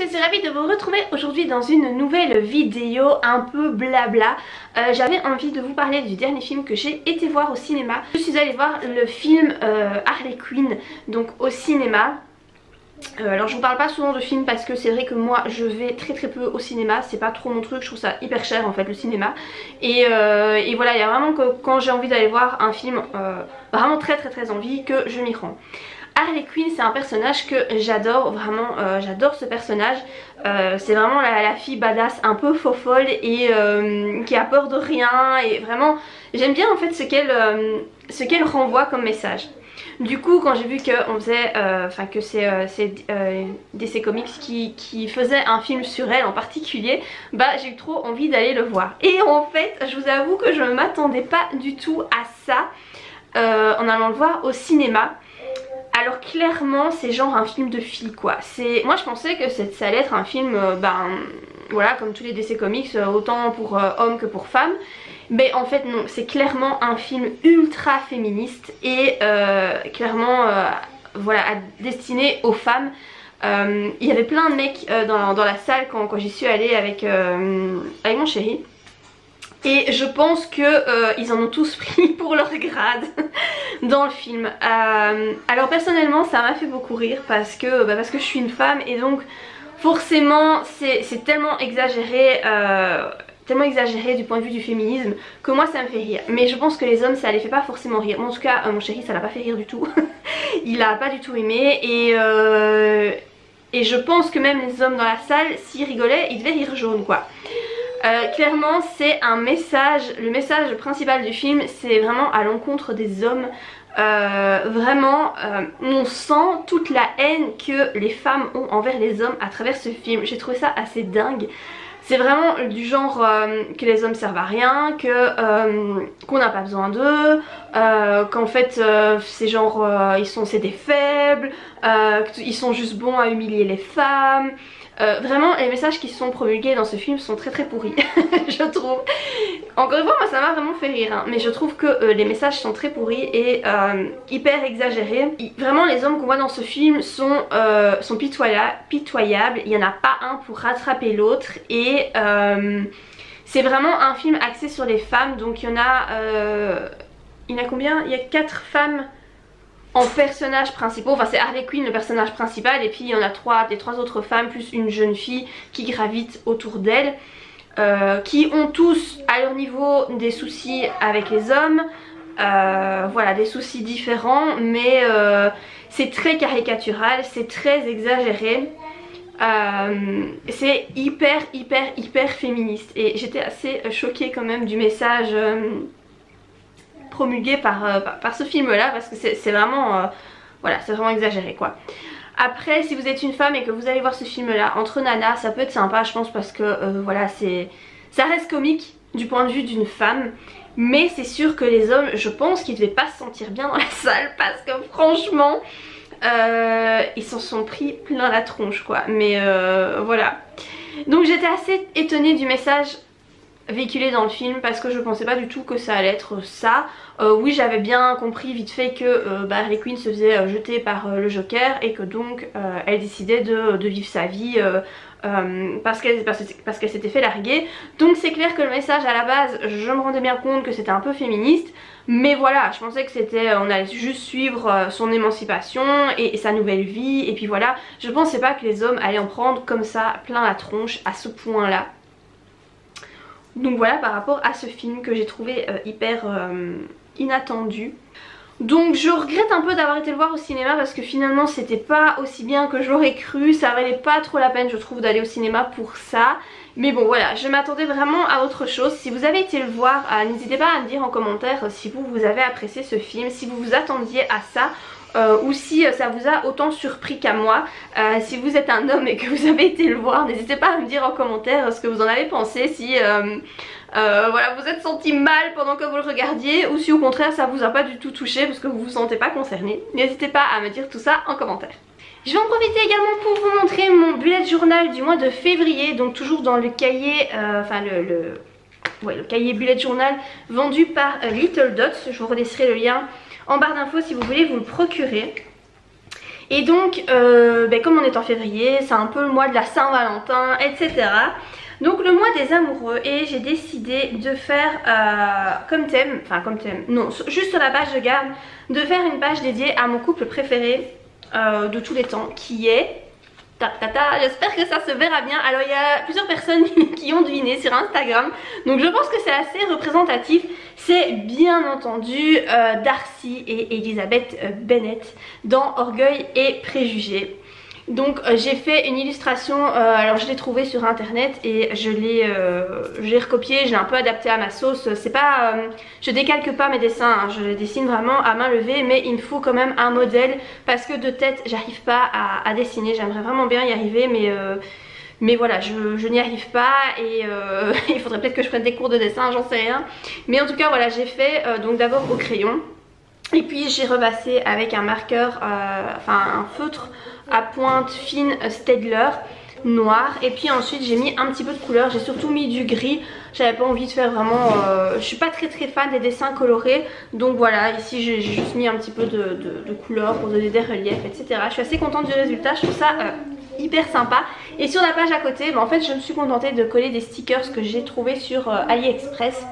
je suis ravie de vous retrouver aujourd'hui dans une nouvelle vidéo un peu blabla. J'avais envie de vous parler du dernier film que j'ai été voir au cinéma. Je suis allée voir le film Harley Quinn, donc au cinéma. Alors je vous parle pas souvent de films parce que c'est vrai que moi je vais très peu au cinéma, c'est pas trop mon truc, je trouve ça hyper cher en fait le cinéma. Et voilà, il y a vraiment que quand j'ai envie d'aller voir un film, vraiment très envie, que je m'y rends. Harley Quinn, c'est un personnage que j'adore, vraiment j'adore ce personnage. C'est vraiment la fille badass un peu faux-folle et qui a peur de rien, et vraiment j'aime bien en fait ce qu'elle renvoie comme message. Du coup quand j'ai vu qu'on faisait, que c'est DC Comics qui faisait un film sur elle en particulier, bah j'ai eu trop envie d'aller le voir. Et en fait je vous avoue que je ne m'attendais pas du tout à ça en allant le voir au cinéma. Alors clairement c'est genre un film de filles quoi. Moi je pensais que ça allait être un film voilà, comme tous les DC Comics, autant pour hommes que pour femmes. Mais en fait non, c'est clairement un film ultra féministe et clairement voilà, destiné aux femmes. Il y avait plein de mecs dans la salle quand j'y suis allée avec mon chéri. Et je pense que ils en ont tous pris pour leur grade dans le film. Alors personnellement ça m'a fait beaucoup rire parce que je suis une femme et donc forcément c'est tellement exagéré du point de vue du féminisme que moi ça me fait rire. Mais je pense que les hommes ça les fait pas forcément rire. Moi, en tout cas mon chéri ça l'a pas fait rire du tout. Il a pas du tout aimé et je pense que même les hommes dans la salle, s'ils rigolaient, ils devaient rire jaune quoi. Clairement c'est un message, le message principal du film c'est vraiment à l'encontre des hommes. On sent toute la haine que les femmes ont envers les hommes à travers ce film. J'ai trouvé ça assez dingue. C'est vraiment du genre que les hommes servent à rien, qu'on n'a pas besoin d'eux, qu'en fait c'est genre c'est des faibles, qu'ils sont juste bons à humilier les femmes. Vraiment les messages qui sont promulgués dans ce film sont très pourris je trouve. Encore une fois moi ça m'a vraiment fait rire hein, mais je trouve que les messages sont très pourris et hyper exagérés. Vraiment les hommes qu'on voit dans ce film sont pitoyables, il n'y en a pas un pour rattraper l'autre et c'est vraiment un film axé sur les femmes. Donc il y en a combien? Il y a 4 femmes en personnages principaux, enfin c'est Harley Quinn le personnage principal et puis il y en a les trois autres femmes plus une jeune fille qui gravite autour d'elle, qui ont tous à leur niveau des soucis avec les hommes, voilà, des soucis différents, mais c'est très caricatural, c'est très exagéré, c'est hyper féministe et j'étais assez choquée quand même du message promulgué par ce film là parce que c'est vraiment voilà, c'est vraiment exagéré quoi. Après si vous êtes une femme et que vous allez voir ce film là entre nanas, ça peut être sympa je pense parce que voilà, ça reste comique du point de vue d'une femme, mais c'est sûr que les hommes je pense qu'ils devaient pas se sentir bien dans la salle parce que franchement ils s'en sont pris plein la tronche quoi. Mais voilà, donc j'étais assez étonnée du message véhiculé dans le film parce que je pensais pas du tout que ça allait être ça. Oui j'avais bien compris vite fait que Harley Quinn se faisait jeter par le Joker et que donc elle décidait de vivre sa vie parce qu'elle s'était fait larguer. Donc c'est clair que le message à la base je me rendais bien compte que c'était un peu féministe, mais voilà je pensais que on allait juste suivre son émancipation et sa nouvelle vie et puis voilà. Je pensais pas que les hommes allaient en prendre comme ça plein la tronche à ce point là. Donc voilà par rapport à ce film que j'ai trouvé hyper inattendu. Donc je regrette un peu d'avoir été le voir au cinéma parce que finalement c'était pas aussi bien que j'aurais cru. Ça valait pas trop la peine je trouve d'aller au cinéma pour ça. Mais bon voilà, je m'attendais vraiment à autre chose. Si vous avez été le voir, n'hésitez pas à me dire en commentaire si vous avez apprécié ce film, si vous vous attendiez à ça. Ou si ça vous a autant surpris qu'à moi. Si vous êtes un homme et que vous avez été le voir, n'hésitez pas à me dire en commentaire ce que vous en avez pensé, si voilà, vous êtes senti mal pendant que vous le regardiez ou si au contraire ça vous a pas du tout touché parce que vous vous sentez pas concerné. N'hésitez pas à me dire tout ça en commentaire. Je vais en profiter également pour vous montrer mon bullet journal du mois de février, donc toujours dans le cahier, le cahier bullet journal vendu par Little Dots. Je vous relaisserai le lien en barre d'infos si vous voulez vous le procurer. Et donc comme on est en février, c'est un peu le mois de la Saint-Valentin, etc. Donc le mois des amoureux, et j'ai décidé de faire comme thème, non, juste sur la page de garde, de faire une page dédiée à mon couple préféré de tous les temps, qui est... J'espère que ça se verra bien. Alors il y a plusieurs personnes qui ont deviné sur Instagram, donc je pense que c'est assez représentatif. C'est bien entendu Darcy et Elizabeth Bennet dans Orgueil et Préjugés. Donc j'ai fait une illustration, alors je l'ai trouvée sur internet et je l'ai recopiée, je l'ai un peu adaptée à ma sauce. C'est pas, je décalque pas mes dessins, hein, je les dessine vraiment à main levée, mais il me faut quand même un modèle parce que de tête j'arrive pas à dessiner. J'aimerais vraiment bien y arriver, mais voilà, je n'y arrive pas et il faudrait peut-être que je prenne des cours de dessin, j'en sais rien. Mais en tout cas voilà, j'ai fait donc d'abord au crayon. Et puis j'ai repassé avec un marqueur, un feutre à pointe fine Staedtler noir. Et puis ensuite j'ai mis un petit peu de couleur, j'ai surtout mis du gris. J'avais pas envie de faire vraiment... je suis pas très fan des dessins colorés. Donc voilà, ici j'ai juste mis un petit peu de couleur pour donner des reliefs, etc. Je suis assez contente du résultat, je trouve ça hyper sympa. Et sur la page à côté, en fait je me suis contentée de coller des stickers que j'ai trouvé sur AliExpress.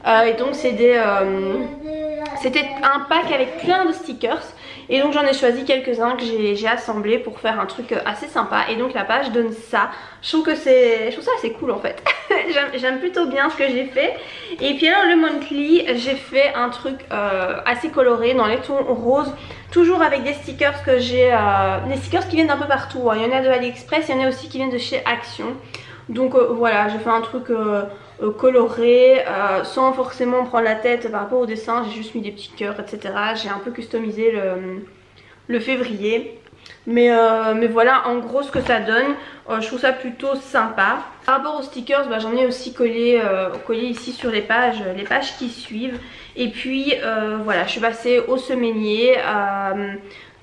Et donc c'était un pack avec plein de stickers. Et donc j'en ai choisi quelques-uns que j'ai assemblés pour faire un truc assez sympa. Et donc la page donne ça. Je trouve ça assez cool en fait. J'aime plutôt bien ce que j'ai fait. Et puis alors le monthly, j'ai fait un truc assez coloré dans les tons roses. Toujours avec des stickers que j'ai, des stickers qui viennent d'un peu partout, hein. Il y en a de AliExpress, il y en a aussi qui viennent de chez Action. Donc voilà, j'ai fait un truc coloré, sans forcément prendre la tête par rapport au dessin. J'ai juste mis des petits cœurs, etc. J'ai un peu customisé le février. Mais voilà en gros ce que ça donne. Je trouve ça plutôt sympa. Par rapport aux stickers, j'en ai aussi collé ici sur les pages qui suivent. Et puis voilà, je suis passée au semainier.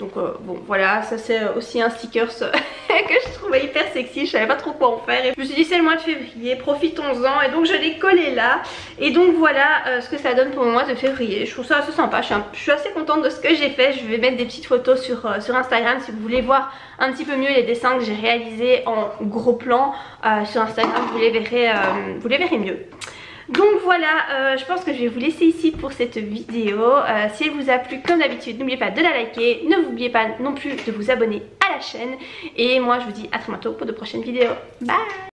Donc bon voilà, ça c'est aussi un sticker que je trouvais hyper sexy, je savais pas trop quoi en faire. Et je me suis dit c'est le mois de février, profitons-en, et donc je l'ai collé là. Et donc voilà ce que ça donne pour le mois de février. Je trouve ça assez sympa, je suis assez contente de ce que j'ai fait. Je vais mettre des petites photos sur Instagram si vous voulez voir un petit peu mieux les dessins que j'ai réalisés en gros plan sur Instagram, vous les verrez mieux. Donc voilà, je pense que je vais vous laisser ici pour cette vidéo. Si elle vous a plu, comme d'habitude, n'oubliez pas de la liker. N'oubliez pas non plus de vous abonner à la chaîne. Et moi je vous dis à très bientôt pour de prochaines vidéos. Bye!